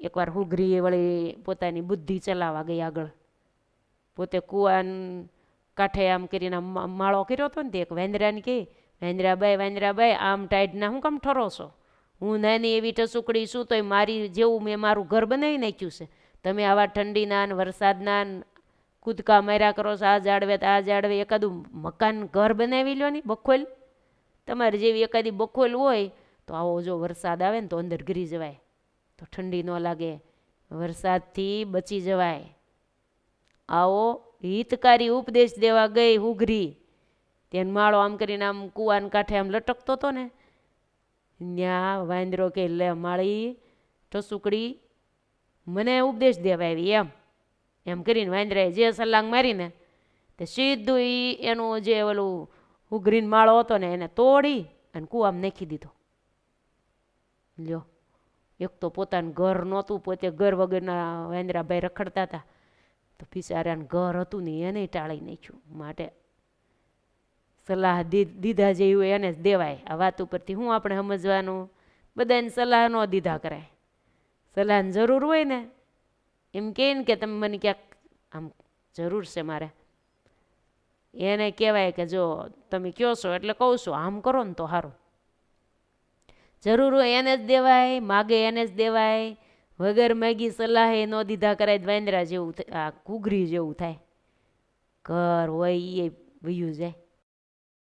એકવાર હુઘરી વળી પોતાની બુદ્ધિ ચલાવવા ગઈ આગળ. પોતે કૂવાન કાંઠે આમ કરીને માળો કર્યો હતો ને તે એક વેંદરાને કહે, વેંદરાબાઈ આમ ટાઈડના હું કામ ઠરો છો? હું નાની એવી ટસુકડી છું તોય મારી જેવું મેં મારું ઘર બનાવી નાખ્યું છે. તમે આવા ઠંડીના ને વરસાદના કૂદકા માર્યા કરો છો, આ જાડવે એકાદું મકાન ઘર બનાવી લો ને બખોલ. તમારે જેવી એકાદી બખોલ હોય તો આવો જો વરસાદ આવે ને તો અંદર ગરી જવાય, તો ઠંડી ન લાગે, વરસાદથી બચી જવાય. આવો હિતકારી ઉપદેશ દેવા ગઈ હુઘરી. તેને માળો આમ કરીને આમ કૂવાને કાંઠે આમ લટકતો હતો ને, ત્યાં વાંદરો કે લે માળી ટસુકડી મને ઉપદેશ દેવા આવી એમ કરીને વાંદરાએ જે સલાંગ મારીને તે સીધું એનું જે ઓલું હુઘરીનો માળો હતો ને એને તોડી અને કૂવામાં નાખી દીધો. લ્યો, એક તો પોતાનું ઘર નહોતું, પોતે ઘર વગરના વાંદરાભાઈ રખડતા હતા, તો બિચારાને ઘર હતું ને એને ટાળી નાખ્યું. માટે સલાહ દીધા જેવું એને જ દેવાય. આ વાત ઉપરથી હું આપણે સમજવાનું, બધાને સલાહ ન દીધા કરાય. સલાહની જરૂર હોય ને એમ કહે ને કે તમે મને ક્યાંક આમ જરૂર છે મારે, એને કહેવાય કે જો તમે કહો છો એટલે કહું છું, આમ કરો ને તો સારું. જરૂર હોય એને જ દેવાય, માગે એને જ દેવાય. વગર માગી સલાહ એ ન દીધા કરાય. વાંદરા જેવું આ ઘૂઘરી જેવું થાય. ઘર હોય એ વયું જાય.